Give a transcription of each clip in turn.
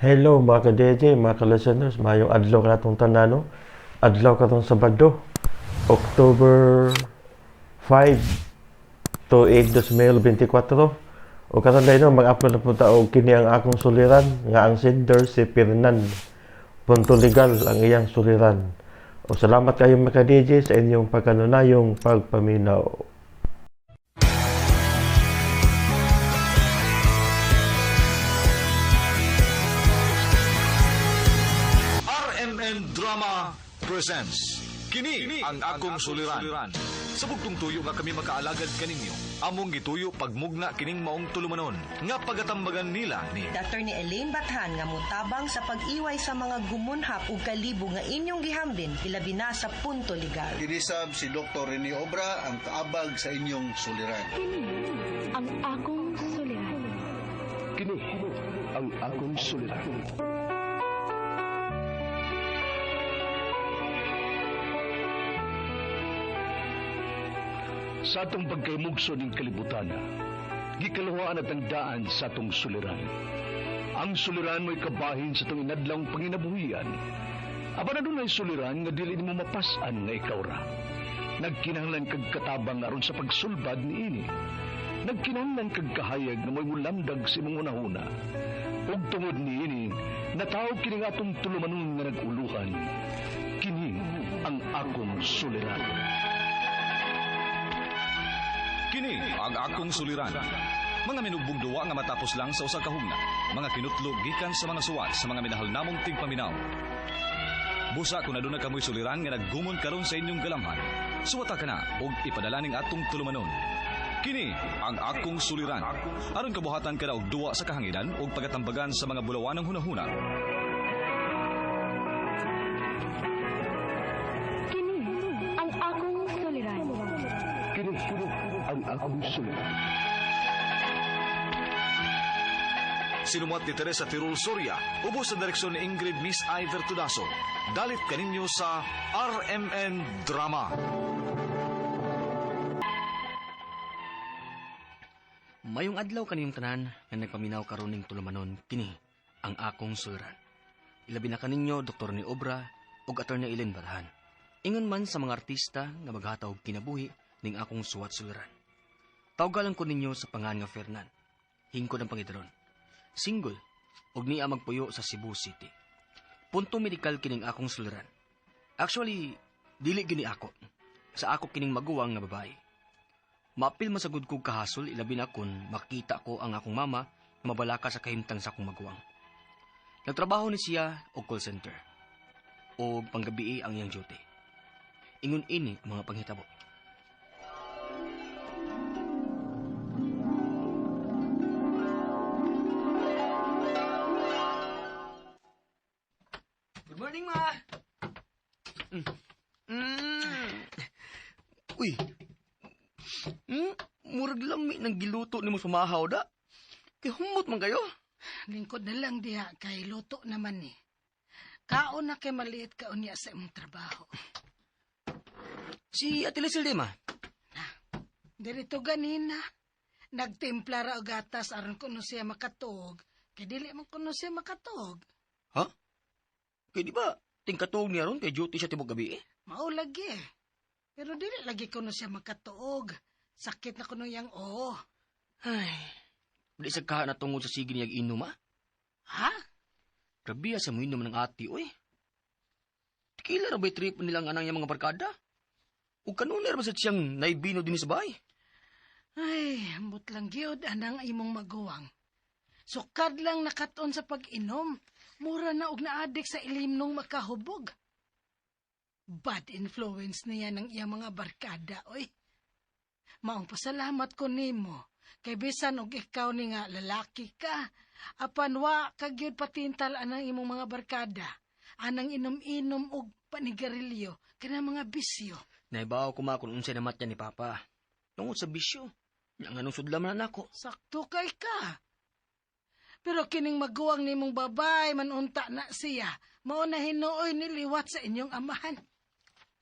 Hello mga ka-DJ, mga ka-listeners, mayong adlaw ka itong tanano. Adlaw ka itong Sabado, October 5 to 8, 2024. O katanday no, mag-upload na po tao kini ang akong suliran, nga ang sender si Fernan. Punto legal ang iyang suliran. O salamat kayo mga ka-DJ sa inyong pagkanunayong pagpaminaw. RMN Drama presents Kini ang akong suliran. Sa bugtong tuyo nga kami makaalagad kaninyo. Among gituyo pagmugna kining maong tulumanon nga pagatambagan nila ni Dr. ni Elaine Bathan nga mutabang sa pag-iway sa mga gumunhap ug kalibo nga inyong gihambin ilabi na sa punto legal. Kinisab si Dr. Rene Obra ang kaabag sa inyong suliran. Ang akong suliran. Kini ang akong suliran. Sa atong pagkaymugso ng kalibutan, gikalawaan at ang daan sa atong suliran. Ang suliran mo'y kabahin sa itong inadlang panginabuhian. Aba na doon ay suliran nga dili mo mapasan nga ikaw ra. Nagkinahanglan kag katabang aron sa pagsulbad ni ini. Nagkinahanglan kag kahayag na mo'y mulamdag sa imong unahuna. Ug tungod ni ini, natawag kini nga atong tulumanon nga naguluhan. Kini ang akong suliran. Kini ang akong suliran. Mga minugbong duwa nga matapos lang sa usa ka hugna. Mga kinutlo gikan sa mga suwat sa mga minahal namong tigpaminaw. Busa kung aduna kamoy suliran nga naggumon karon sa inyong galamhan. Suwata ka na ug ipadala ning atong tulumanon. Kini ang akong suliran. Aron kabuhatan ka na og duwa sa kahanginan ug pagatambagan sa mga bulawanang hunahuna. Kini ang akong suliran. Kini ang akong suliran. Sinumat ni Teresa Tirul Soria, ubos sa direksyon ni Ingrid Miss Iver Tudaso. Dalit kaninyo sa RMN Drama. Mayong adlaw kaniyong tanan nga nagpaminaw karon ning tulumanon kini ang akong suliran. Ilabi na kaninyo Dr. ni Obra ug Attorney Elaine Bathan. Ingon man sa mga artista nga maghataw og kinabuhi ning akong suwat suliran. Tawgalan ko ninyo sa pangan nga Fernan. Hingkod ang Panginoon. Single ug niya magpuyo sa Cebu City. Punto medikal kining akong suliran. Actually, dili gini ako. Sa ako kining maguwang nga babae. Mapil masagod kog kahasol ilabi na kun makita ko ang akong mama nga mabalaka sa kahimtang sa akong maguwang. Nagtrabaho ni siya og call center. Og panggabi ang iyang duty. Ingon ini ang mga panghitabo. Good morning, ma! Uy! Murag lami ng giluto ni mo sumahaw da. Kaya humot man kayo. Lingkod na lang diha kay luto naman ni. Kaon na kay maliit kaon niya sa imong trabaho. Si Ate Lizel di, ma. Dirito ganina, nagtimpla ra og gatas aron kuno siya makatog. Kay dili man kuno siya makatog. Ha? Kaya di ba, tingkatog niya ron kay duty siya tibok gabi eh. Mao lagi. Pero dili lagi kuno siya makatuog. Sakit na kuno yang Ay, di sa kaha na tungod sa sige niyag inom, ma. Ha? Grabe sa mo inom ng ati, oy. Tikila na ba'y trip nilang anang yung mga barkada? O kanuner ba sa siyang naibino din sa bahay? Ay, ambot lang gyud anang imong maguwang. Sukad lang nakaton sa pag-inom. Mura na og naadik sa ilimnong makahubog. Bad influence niya ng iyang mga barkada, oy. Maong pasalamat ko nimo. Kay bisan og ikaw ni nga lalaki ka. Apan wa kagyud patintal anang imong mga barkada. Anang inom-inom og panigarilyo kana mga bisyo. Naibaw ko ma kung unsay namat niya ni Papa. Tungod sa bisyo. Yang anong sudlam na nako. Sakto kay ka. Pero kining maguwang nimong babay manunta na siya. Mao na hinuoy niliwat sa inyong amahan.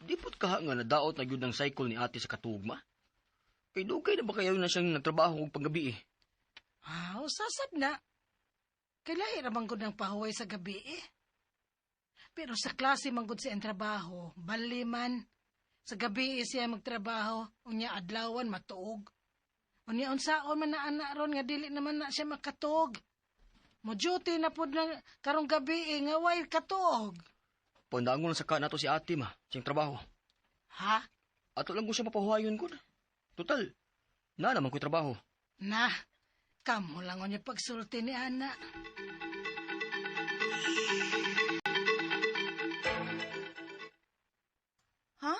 Di po't kaha nga nadaot na yun ang cycle ni ate sa katugma. Kay dugay na ba kayo na siyang nagtrabaho og panggabi eh? Usasad na. Kailangan ramang gud ng pahuway sa gabi eh. Pero sa klase manggod siya ang trabaho, bali man. Sa gabi siya magtrabaho, unya adlawan matuog. Unya unsaon man na anak ron nga dili naman na siya makatuog. Mo duty na pud na karong gabi nga way katuog. Pandangon sa ka nato si ate ma, siyang trabaho. Ha? Ato lang ko siya mapahuwayon ko. Total, na naman ko'y trabaho. Na, kamo lang niya pagsulti ni Ana. Ha?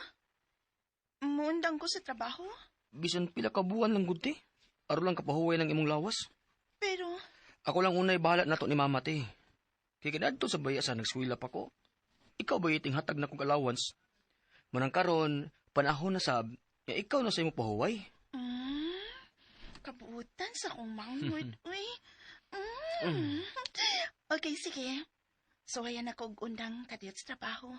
Muundang ko sa trabaho? Bisan pila ka buwan lang gud ti. Aro lang kapahuway ng imong lawas. Pero, Ako lang unay bahala nato ni mama ti. Kaya kinadto sa baya sa nagswila pa ko. Ikaw ba iting hatag na kong allowance? Manang karon, panahon na sab, ya ikaw na sa imong pahuway. kabuutan sa akong manghod, uy. Okay, sige. So, ayan ako undang kadiyot sa trabaho.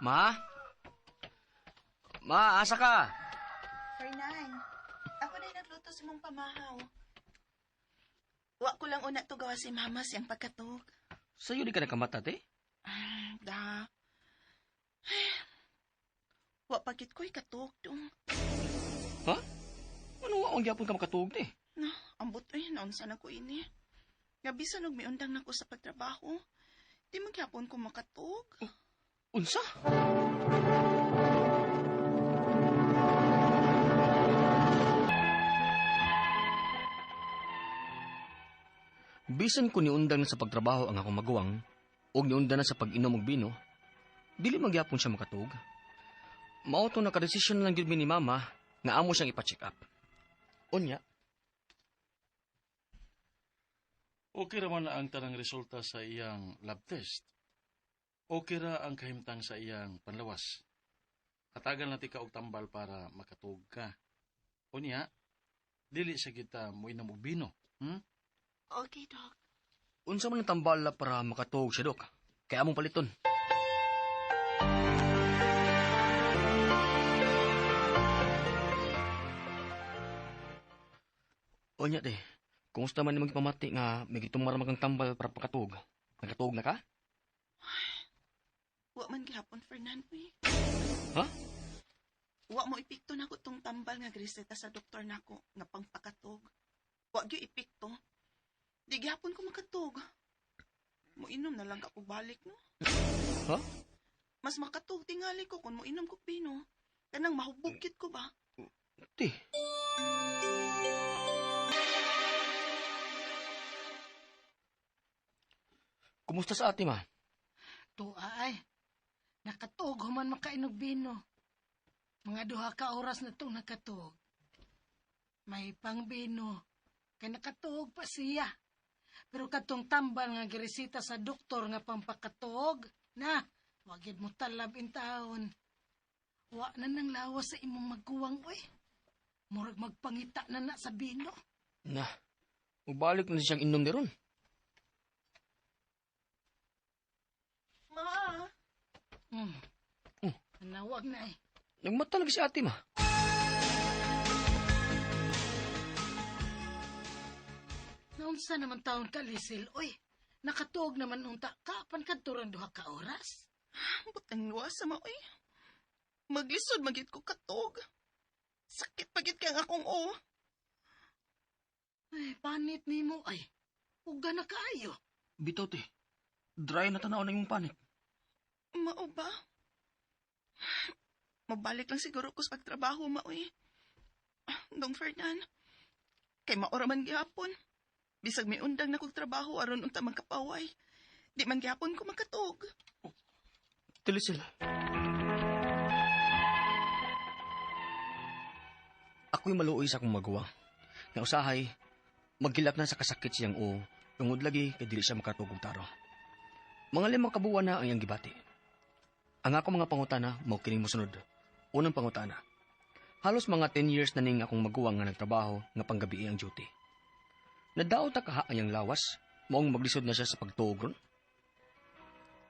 Ma? Ma, asa ka? Fernan, ako na nagluto sa mong pamahaw. Wa ko lang una to gawa si mama siyang pagkatog. Sa'yo di ka nakamata, te? Da. Wa pagit ko'y katog dong. Ha? Ano ang gyapon ka makatuog, te? No, ambot naunsa na ko ini. Gabisan og miundang nako sa pagtrabaho. Di magyapon ko makatog. Unsa? Bisan ko niundan na sa pagtrabaho ang akong maguwang, o niundan na sa pag-inom og bino, dili magyapon siya makatug. Mao to nakadesisyon lang gyud mi ni mama nga amo siyang ipa-check up. Unya, Okay raman na ang tanang resulta sa iyang lab test. Okay ra ang kahimtang sa iyang panlawas. Hatagan natin ka og tambal para makatug ka. Unya, dili sa kita mo inam og bino. Okay, Doc. unsa man ang tambala para makatug siya, Dok? Kaya among paliton. Unya, te. Kumusta man nimong ipamati nga may gitumara kang tambal para pakatug? Nakatug na ka? Wa man gihapon, Fernan, uy. Ha? Wa mo ipikto na ko tong tambal nga greseta sa doktor nako nga pangpakatog. Wa gyud ipikto. Di gihapon ko makatog. Mo inom na lang ako balik, no? Ha? Mas makatog tingali ko kung mo inom ko pino. Kanang mahubugkit ko ba? Te. Kumusta sa ate, ma? Tuay. Nakatog human makainog bino. Mga duha ka oras na itong nakatog. May pang bino. Kaya nakatog pa siya. Pero katong tambal nga giresita sa doktor nga pampakatog, na, wagid mo talab in taon. Wa na nang lawas sa imong magkuwang, oy. Murag magpangita na na sa bino. Na, ubalik na siyang inom ni ron. Ma! Nawag na eh. Nagmata lagi si ate, ma. Naunsa naman taon ka, Lisil, oy. Nakatuog naman unta ka, pan kadturang duha ka oras. Butang luwas sa maoy. Maglisod magit ko katog. Sakit pagit kang akong o. Ay, panit ni mo, ay. Uga na kaayo. Bitaw, te. Dry na tanaw na yung panik. Mao ba? Mabalik lang siguro ko sa pagtrabaho, maoy. Dong Fernan, kay maora man gihapon. Bisag may undang na kong trabaho aron unta magkapaway. Di man gihapon ko makatog. Tilisil. Ako'y maluoy sa akong magawa. Nga usahay, magkilap na sa kasakit siyang o, tungod lagi kay dili siya makatugog taro. Mga 5 kabuwan na ang iyang gibati. Ang ako mga pangutana, mao kining mosunod. Unang pangutana. Halos mga 10 years na ning akong maguwang nga nagtrabaho nga panggabi ang duty. Nadaot ta kaha ang lawas, Maong maglisod na siya sa pagtuog ron.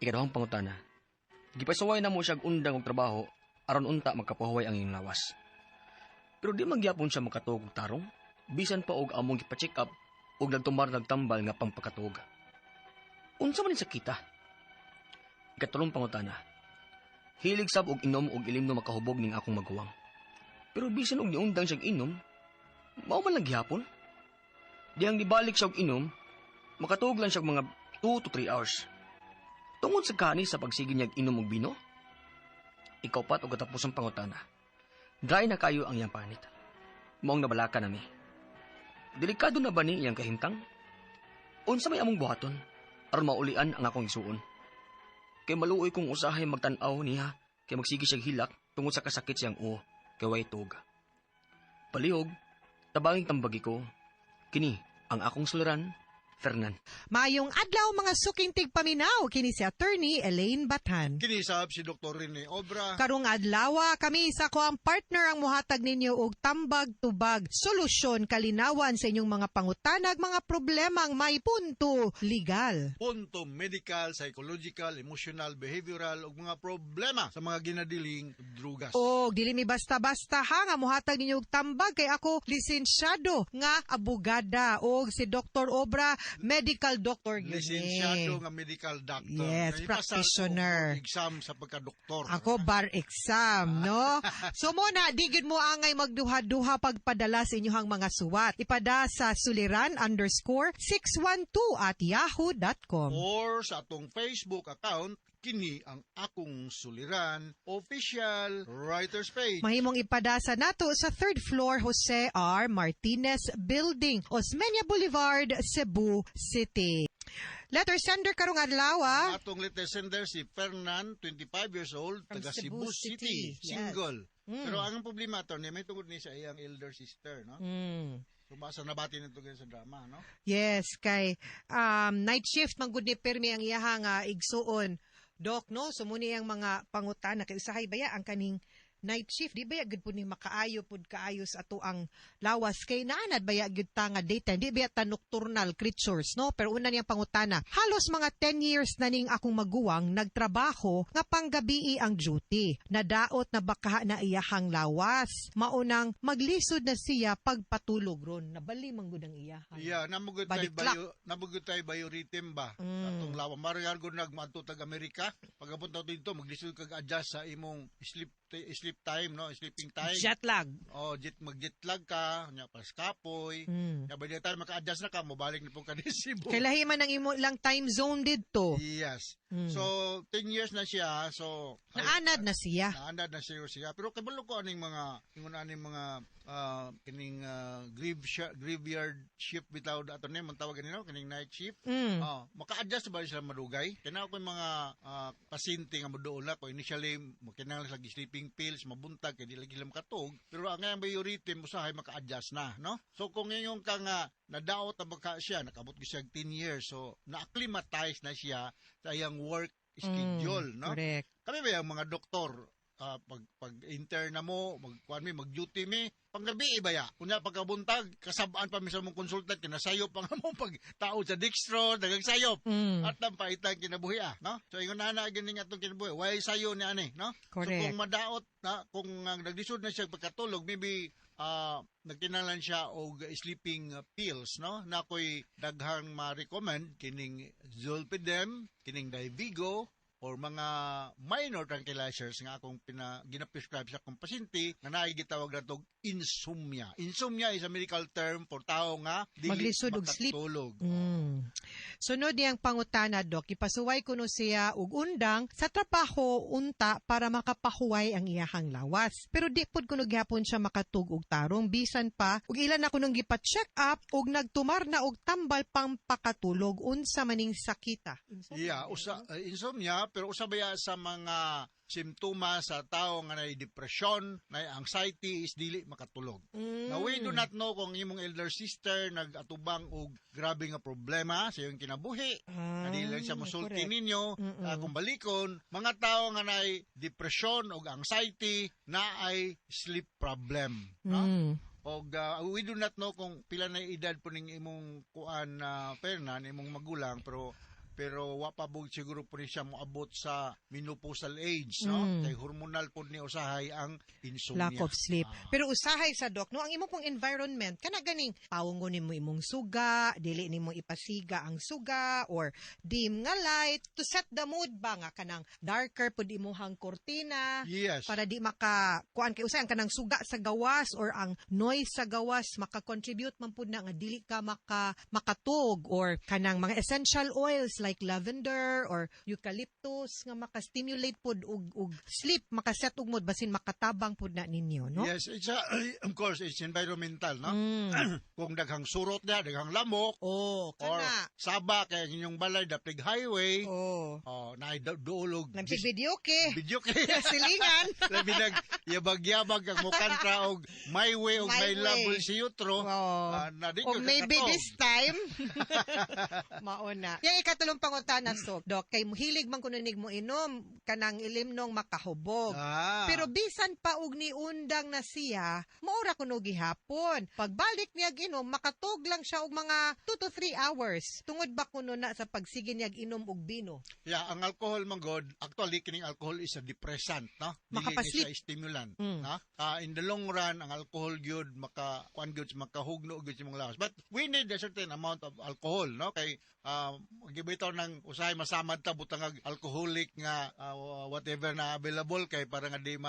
Ikadawang pangutana. Gipasaway na mo siya undang og trabaho aron unta magkapahuway ang iyong lawas. Pero di magyapon siya makatuog og tarong, bisan pa og among gipa-check up og nagtambal nga pampakatuog. Unsa man ni sakita? Ikatulong pangutana. Hilig sab og inom og ilim no makahubog ning akong maguwang. Pero bisan og niundang siya inom, mao man lang gihapon. Diyang nibalik siya og inom, makatuog lang siya og mga 2 to 3 hours. Tungod sa kani sa pagsige niya inom og bino, ikaw pat og katapos ang pangutana. Dry na kayo ang iyang panit. Maong nabalaka nami. Delikado na ba ni iyang kahimtang? Unsa may among buhaton aron maulian ang akong isuon? Kay maluoy kong usahay magtan-aw niya kay magsige siyang hilak tungod sa kasakit siyang uo kay way tug. Palihog, tabanging tambagi ko, kini ang akong suliran, Fernan. Mayong adlaw mga suking tigpaminaw kini si Attorney Elaine Bathan. Kinisab si Dr. Rene Obra. Karong adlaw kami sa ko ang partner ang muhatag ninyo og tambag tubag solusyon kalinawan sa inyong mga pangutanag mga problemang may punto legal. Punto medical, psychological, emotional, behavioral ug mga problema sa mga ginadiling drugas. Og dili mi basta-basta ha nga muhatag ninyo og tambag kay ako lisensyado nga abogada og si Dr. Obra medical doctor gyud. Lisensyado nga medical doctor. Yes, practitioner. Exam sa pagka-doktor. Ako bar exam, no? So muna, di gyud mo angay magduha-duha pagpadala sa inyohang mga suwat. Ipada sa suliran_612@yahoo.com Or sa atong Facebook account, kini ang akong suliran, official writer's page. Mahimong ipadasa nato sa 3rd floor Jose R. Martinez Building, Osmeña Boulevard, Cebu City. Letter sender karong adlaw. Atong letter sender si Fernan, 25 years old, From taga Cebu Cebu City. City, single. Yes. Pero ang problema to, may tungod ni sa iyang elder sister, no? Sumasa nabati nito sa drama, no? Yes, kay night shift man gud ni permi ang iyahang igsuon. Dok, no? Sumuni ang mga pangutana kay usahay baya ang kaning night shift, di baya gud po ni makaayo pud kaayo sa ato ang lawas kay naanad baya gud ta nga daytime, di baya ta nocturnal creatures, no? Pero una niyang pangutana, halos mga 10 years na ning akong maguwang nagtrabaho nga panggabii ang duty. Nadaot na baka na iyahang lawas. Maunang maglisod na siya pagpatulog ron. Nabali man gud ang iyahang. Yeah, namugod tay biorhythm ba? Atong lawa marigar gud nagmadto tag Amerika. Pagapunta dito maglisod kag adjust sa imong sleep time, no? Sleeping time. Jet lag. Oh, mag-jet lag ka, nya pas kapoy. Nya by the time maka-adjust na ka, mobalik ni po ka ni Cebu. Kailahi man ang imo lang time zone didto. Yes. So 10 years na siya. So naanad na siya. Naanad na siya. Pero kabalo ko aning mga kining graveyard shift bitaw ato ni man tawag nila kining night shift. Maka-adjust ba sila madugay? Kana ko mga pasyente nga moduol na ko initially kinahanglan sa sleeping pills mabuntag kay dili lagi makatug. Pero ang nga biorhythm usahay maka-adjust na, no? So kung ngayon ka nga nadaot na baka siya, nakabot siya 10 years, so na-acclimatize na siya sa iyang work schedule, no? Correct. Kami ba yung mga doktor, pag-intern na mo, mag-duty mi, panggabi ibaya. Kunya pagkabuntag, kasabaan pa mi sa mong consultant, kinasayop pa nga mo pag-taod sa dextro, dagang sayop. At lang paitang kinabuhi, no? So, yung nana, ganing atong kinabuhi, why sayo ni ani, no? Correct. So, kung madaot, kung naglisod na siya pagkatulog, maybe, nagkinalan siya og sleeping pills, no? Na ko'y daghang ma-recommend, kining Zolpidem, kining Dayvigo, or mga minor tranquilizers nga akong gina-prescribe sa akong pasyente nga naay gitawag na tog insomnia. Insomnia is a medical term for tao nga dili maglisod og sleep. makatulog. Sunod niyang pangutana, Dok, ipasuway kuno siya og undang sa trabaho unta para makapahuway ang iyahang lawas. Pero di pud kuno gyapon siya makatug og tarong bisan pa ug ilan ako nung gipa-check up ug nagtumar na og tambal pang pakatulog unsa maning sakita. Yeah, insomnia pero usabaya sa mga simptomas sa tao nga nay depression, nay anxiety is dili makatulog. Now we do not know kung imong elder sister nagatubang og grabe nga problema sa iyong kinabuhi. Dili lang siya mosulti ninyo, kung balikon, mga tao nga nay depression og anxiety na ay sleep problem, no? Og we do not know kung pila na edad po ning imong kuan na pernan, imong magulang, pero wa pa bug siguro po ni siya moabot sa menopausal age, no? Kay hormonal po ni usahay ang insomnia. Lack of sleep. Pero usahay sa Doc, no, ang imo pong environment, kana ganing pawongon nimo imong suga, dili nimo ipasiga ang suga, or dim nga light, to set the mood ba nga kanang darker pud imong kurtina, Yes. para di maka, kuan kay usay ang kanang suga sa gawas, or ang noise sa gawas, maka-contribute man pud na nga dili ka makatug, or kanang mga essential oils like lavender or eucalyptus nga maka-stimulate pud og sleep, makaset og mood basin makatabang pud na ninyo, no? Yes, it's of course it's environmental, no? Kung daghang surot na, daghang lamok, or saba kay ang inyong balay dapig highway, na duolog video ke silingan labi nag yabag-yabag ang mukantra og my way og my love will see you through. Na di ko maybe this time mauna. Yang ikatulong pangutana, so Doc, kay hilig man kuno nig mo inom kanang ilimnong makahubog. Pero bisan pa og ni undang na siya, maura kuno gihapon. Pagbalik niya ginom, makatog lang siya og mga 2 to 3 hours. Tungod ba kuno na sa pagsige niya ginom og bino? Yeah, ang alcohol man god, actually kining alcohol is a depressant, no? Makapasleep. Dili siya stimulant, no? In the long run, ang alcohol gyud makahugno gyud sa mga lawas. But we need a certain amount of alcohol, no? Kay gibitaw ng usahay masamad ta butang alcoholic nga whatever na available kay para nga di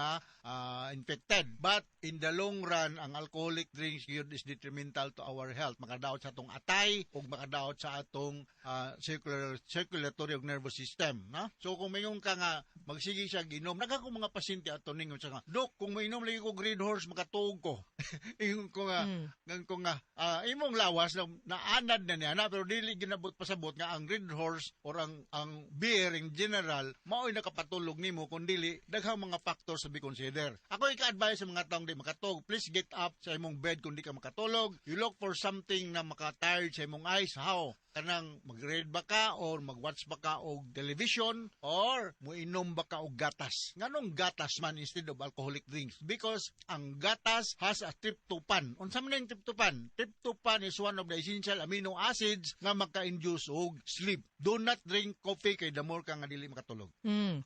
infected. But in the long run, ang alcoholic drinks yun is detrimental to our health. Makadaot sa atong atay ug makadaot sa atong circulatory ug nervous system, no? So kung mayong ka nga magsige siya ginom, nagako mga pasyente ato ningon sa nga, Dok, kung mainom lagi ko Green Horse makatuog ko. Ingon ko nga imong lawas na naanad na niya na pero dili ginabot pasabot nga ang Green Horse or ang beer in general mao'y nakapatulog nimo kun dili daghang mga factors to be consider. Ako ika-advise sa mga taong di makatulog, please get up sa imong bed kung di ka makatulog. You look for something na maka-tired sa imong eyes. How? Kanang mag-read ba ka or mag-watch ba ka og television or muinom ba ka og gatas. Nganong gatas man instead of alcoholic drinks? Because ang gatas has a tryptophan. Unsa man ang tryptophan? Tryptophan is one of the essential amino acids nga maka-induce og sleep. Do not drink coffee kay the more ka nga dili makatulog.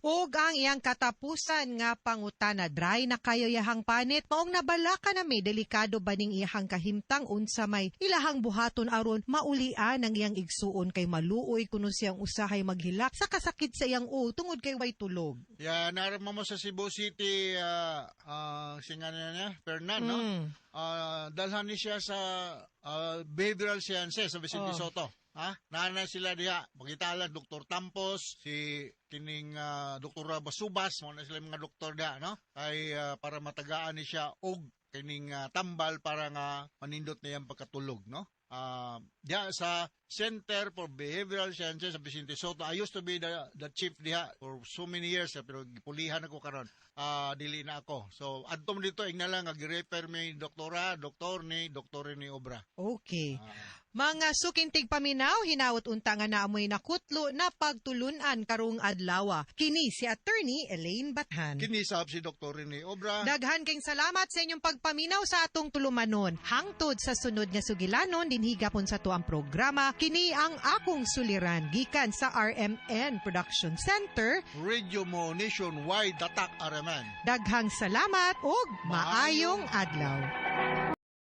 Ug ang iyang katapusan nga pangutana, dry na kayo yahang panit, maong nabala ka na may delikado ba ning iyang kahimtang unsa may ilahang buhaton aron maulian ang iyang igsuon kay maluoy kuno siyang usahay maghilak sa kasakit sa iyang tungod kay way tulog. Yeah, narama mo sa Cebu City singa niya Fernan, no? Dalhan ni siya sa behavioral sciences sa Vicente Soto. Nana sila diha, magitalan Dr. Tampos, si kining Dr. Basubas, mo na sila mga doktor diha, no? Ay para matagaan ni siya og kining tambal para nga manindot na iyang pagkatulog, no? Diha sa Center for Behavioral Sciences sa Vicente Soto. I used to be the chief diha for so many years, pero gipulihan ako karon. Dili na ako. So adto dito ingna lang ag-refer may doktor ni Obra. Okay. Mga sukintig paminaw, hinawot unta nga naamoy nakutlo na pagtulunan karong adlaw. Kini si Attorney Elaine Bathan. Kini sab si Dr. ni Obra. Daghan kayong salamat sa inyong pagpaminaw sa atong tulumanon. Hangtod sa sunod nga sugilanon, dinhigapon sa to ang programa. Kini ang akong suliran gikan sa RMN Production Center. Radio mo nationwide datak RMN. Daghang salamat ug maayong adlaw.